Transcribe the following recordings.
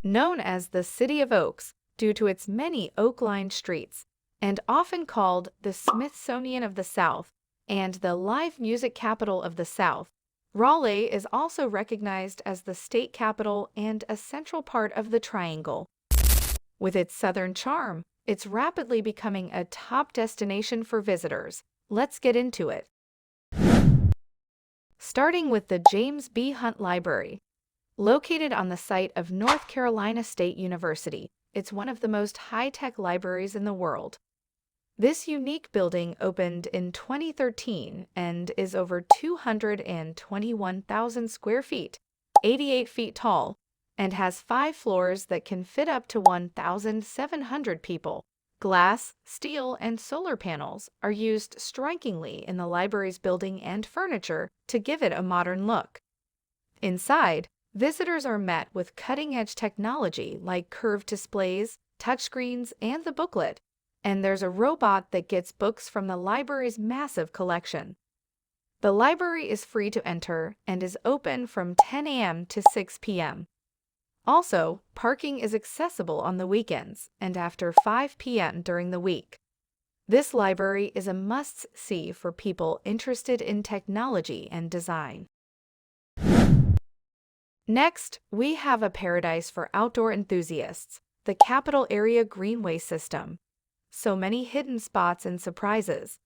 Known as the City of Oaks due to its many oak-lined streets, and often called the Smithsonian of the South and the live music capital of the South, Raleigh is also recognized as the state capital and a central part of the Triangle. With its southern charm, it's rapidly becoming a top destination for visitors. Let's get into it. Starting with the James B. Hunt Library. Located on the site of North Carolina State University, it's one of the most high-tech libraries in the world. This unique building opened in 2013 and is over 221,000 square feet, 88 feet tall, and has 5 floors that can fit up to 1,700 people. Glass, steel, and solar panels are used strikingly in the library's building and furniture to give it a modern look. Inside, visitors are met with cutting-edge technology like curved displays, touchscreens, and the booklet, and there's a robot that gets books from the library's massive collection. The library is free to enter and is open from 10 a.m. to 6 p.m. Also, parking is accessible on the weekends and after 5 p.m. during the week. This library is a must-see for people interested in technology and design. Next, we have a paradise for outdoor enthusiasts, the Capital Area Greenway system. So many hidden spots and surprises.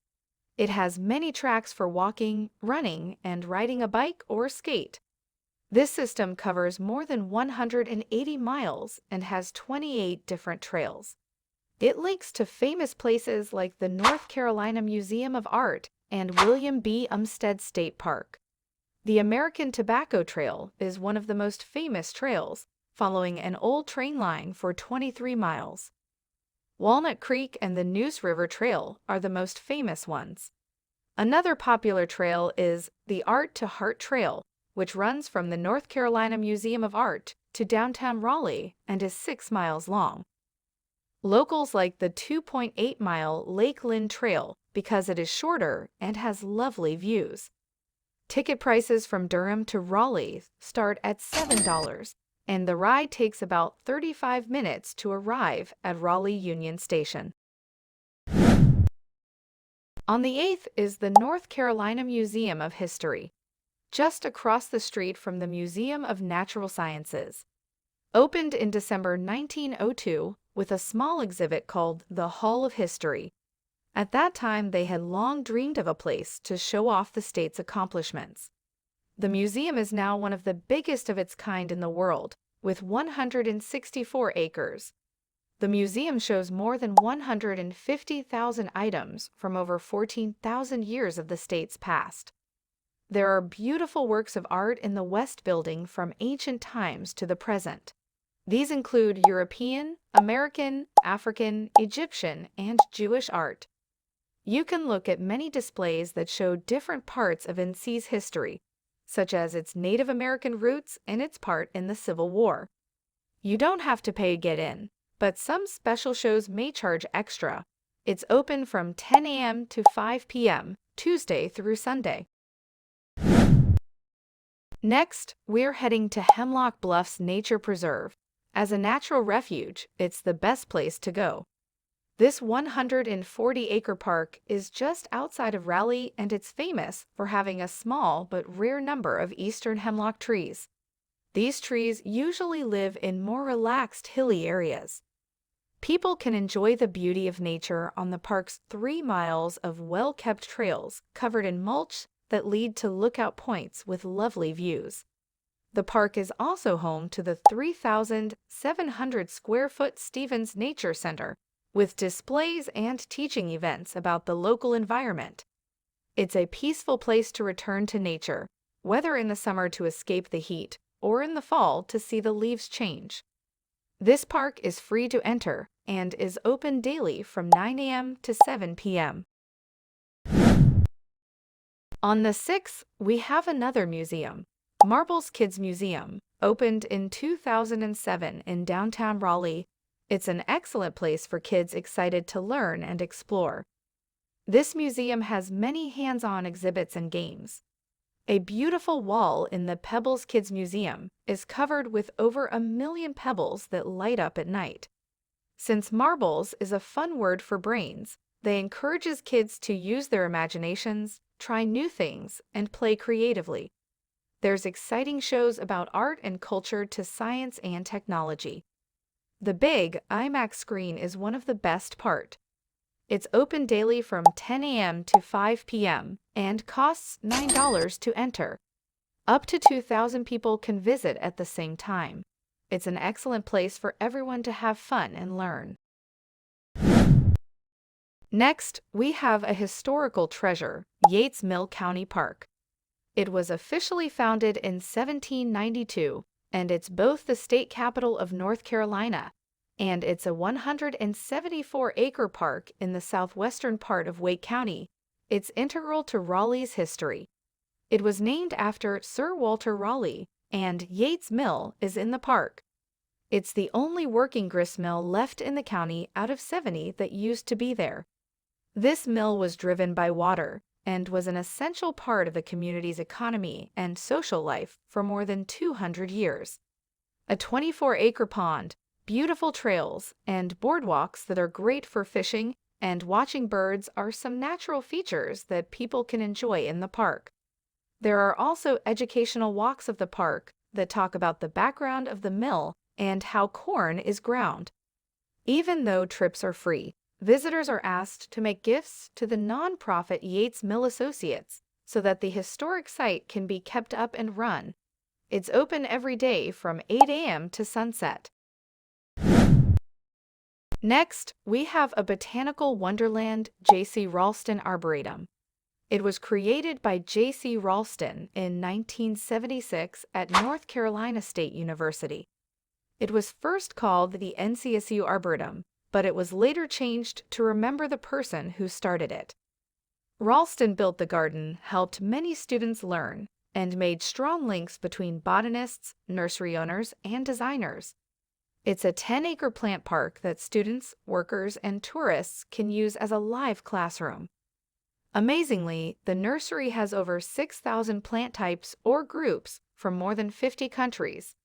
It has many tracks for walking, running, and riding a bike or skate. This system covers more than 180 miles and has 28 different trails. It links to famous places like the North Carolina Museum of Art and William B. Umstead State Park. The American Tobacco Trail is one of the most famous trails, following an old train line for 23 miles. Walnut Creek and the Neuse River Trail are the most famous ones. Another popular trail is the Art to Heart Trail, which runs from the North Carolina Museum of Art to downtown Raleigh and is 6 miles long. Locals like the 2.8-mile Lake Lynn Trail because it is shorter and has lovely views. Ticket prices from Durham to Raleigh start at $7, and the ride takes about 35 minutes to arrive at Raleigh Union Station. On the 8th is the North Carolina Museum of History, just across the street from the Museum of Natural Sciences. Opened in December 1902 with a small exhibit called the Hall of History. At that time, they had long dreamed of a place to show off the state's accomplishments. The museum is now one of the biggest of its kind in the world, with 164 acres. The museum shows more than 150,000 items from over 14,000 years of the state's past. There are beautiful works of art in the West Building from ancient times to the present. These include European, American, African, Egyptian, and Jewish art. You can look at many displays that show different parts of NC's history, such as its Native American roots and its part in the Civil War. You don't have to pay to get in, but some special shows may charge extra. It's open from 10 a.m. to 5 p.m., Tuesday through Sunday. Next, we're heading to Hemlock Bluffs Nature Preserve. As a natural refuge, it's the best place to go. This 140-acre park is just outside of Raleigh, and it's famous for having a small but rare number of eastern hemlock trees. These trees usually live in more relaxed hilly areas. People can enjoy the beauty of nature on the park's 3 miles of well-kept trails covered in mulch that lead to lookout points with lovely views. The park is also home to the 3,700-square-foot Stevens Nature Center, with displays and teaching events about the local environment. It's a peaceful place to return to nature, whether in the summer to escape the heat or in the fall to see the leaves change. This park is free to enter and is open daily from 9 a.m. to 7 p.m. On the 6th, we have another museum, Marbles Kids Museum, opened in 2007 in downtown Raleigh. It's an excellent place for kids excited to learn and explore. This museum has many hands-on exhibits and games. A beautiful wall in the Pebbles Kids Museum is covered with over 1 million pebbles that light up at night. Since marbles is a fun word for brains, they encourages kids to use their imaginations, try new things, and play creatively. There's exciting shows about art and culture to science and technology. The big IMAX screen is one of the best part. It's open daily from 10 a.m. to 5 p.m. and costs $9 to enter. Up to 2,000 people can visit at the same time. It's an excellent place for everyone to have fun and learn. Next, we have a historical treasure, Yates Mill County Park. It was officially founded in 1792, and it's both the state capital of North Carolina, and it's a 174-acre park in the southwestern part of Wake County. It's integral to Raleigh's history. It was named after Sir Walter Raleigh, and Yates Mill is in the park. It's the only working grist mill left in the county out of 70 that used to be there. This mill was driven by water and was an essential part of the community's economy and social life for more than 200 years. A 24-acre pond, beautiful trails, and boardwalks that are great for fishing and watching birds are some natural features that people can enjoy in the park. There are also educational walks of the park that talk about the background of the mill and how corn is ground. Even though trips are free, visitors are asked to make gifts to the nonprofit Yates Mill Associates so that the historic site can be kept up and run. It's open every day from 8 a.m. to sunset. Next, we have a botanical wonderland, J.C. Raulston Arboretum. It was created by J.C. Raulston in 1976 at North Carolina State University. It was first called the NCSU Arboretum, but it was later changed to remember the person who started it. Raulston built the garden, helped many students learn, and made strong links between botanists, nursery owners, and designers. It's a 10-acre plant park that students, workers, and tourists can use as a live classroom. Amazingly, the nursery has over 6,000 plant types or groups from more than 50 countries.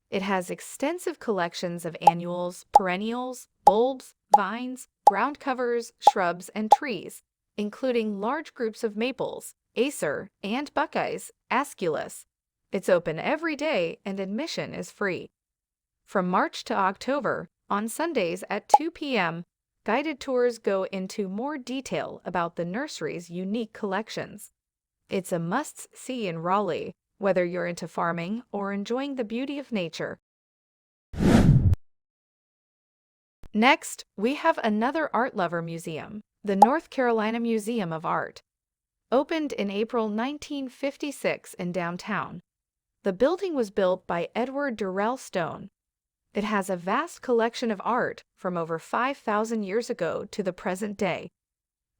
It has extensive collections of annuals, perennials, bulbs, vines, ground covers, shrubs, and trees, including large groups of maples, acer, and buckeyes, Aesculus. It's open every day and admission is free. From March to October, on Sundays at 2 p.m., guided tours go into more detail about the nursery's unique collections. It's a must-see in Raleigh, whether you're into farming or enjoying the beauty of nature. Next, we have another art lover museum, the North Carolina Museum of Art. Opened in April 1956 in downtown. The building was built by Edward Durrell Stone. It has a vast collection of art from over 5,000 years ago to the present day.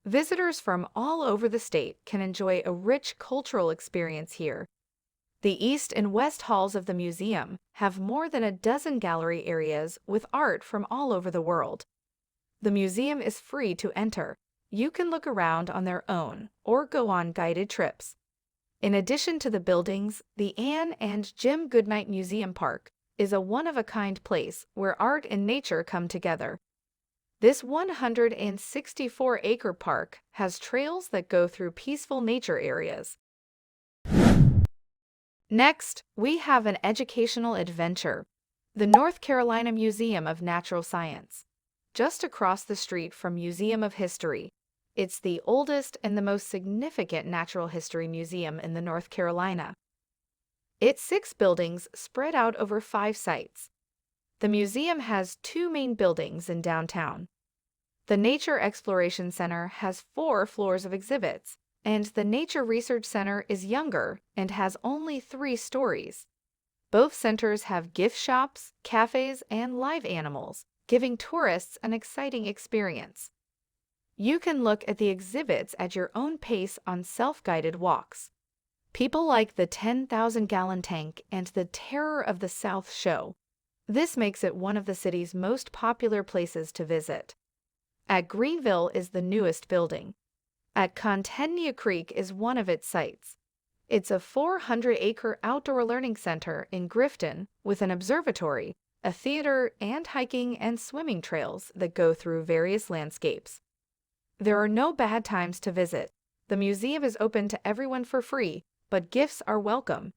Visitors from all over the state can enjoy a rich cultural experience here. The east and west halls of the museum have more than a dozen gallery areas with art from all over the world. The museum is free to enter. You can look around on their own or go on guided trips. In addition to the buildings, the Anne and Jim Goodnight Museum Park is a one-of-a-kind place where art and nature come together. This 164-acre park has trails that go through peaceful nature areas. Next, we have an educational adventure, the North Carolina Museum of Natural Science. Just across the street from Museum of History, it's the oldest and the most significant natural history museum in the North Carolina. It's 6 buildings spread out over 5 sites. The museum has 2 main buildings in downtown. The Nature Exploration Center has 4 floors of exhibits, and the Nature Research Center is younger and has only 3 stories. Both centers have gift shops, cafes, and live animals, giving tourists an exciting experience. You can look at the exhibits at your own pace on self-guided walks. People like the 10,000-gallon tank and the Terror of the South show. This makes it one of the city's most popular places to visit. At Greenville is the newest building. At Contentnia Creek is one of its sites. It's a 400-acre outdoor learning center in Grifton with an observatory, a theater, and hiking and swimming trails that go through various landscapes. There are no bad times to visit. The museum is open to everyone for free, but gifts are welcome.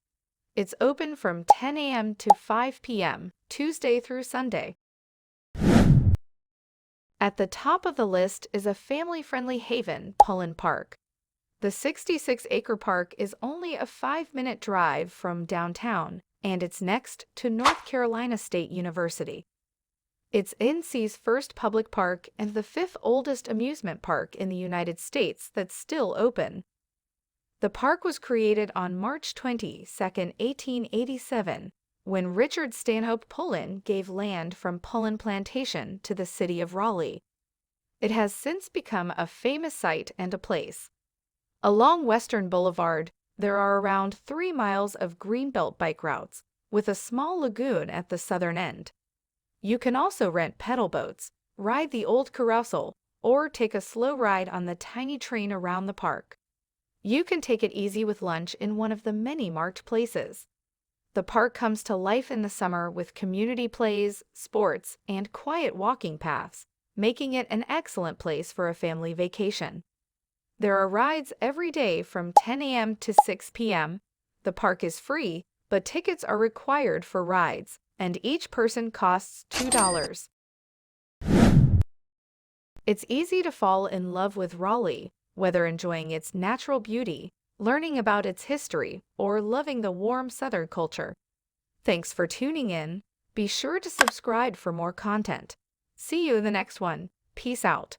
It's open from 10 a.m. to 5 p.m., Tuesday through Sunday. At the top of the list is a family-friendly haven, Pullen Park. The 66-acre park is only a 5-minute drive from downtown, and it's next to North Carolina State University. It's NC's first public park and the 5th oldest amusement park in the United States that's still open. The park was created on March 22, 1887, when Richard Stanhope Pullen gave land from Pullen Plantation to the city of Raleigh. It has since become a famous site and a place. Along Western Boulevard, there are around 3 miles of greenbelt bike routes, with a small lagoon at the southern end. You can also rent pedal boats, ride the old carousel, or take a slow ride on the tiny train around the park. You can take it easy with lunch in one of the many marked places. The park comes to life in the summer with community plays, sports, and quiet walking paths, making it an excellent place for a family vacation. There are rides every day from 10 a.m. to 6 p.m. The park is free, but tickets are required for rides, and each person costs $2. It's easy to fall in love with Raleigh, whether enjoying its natural beauty, learning about its history, or loving the warm Southern culture. Thanks for tuning in. Be sure to subscribe for more content. See you in the next one. Peace out.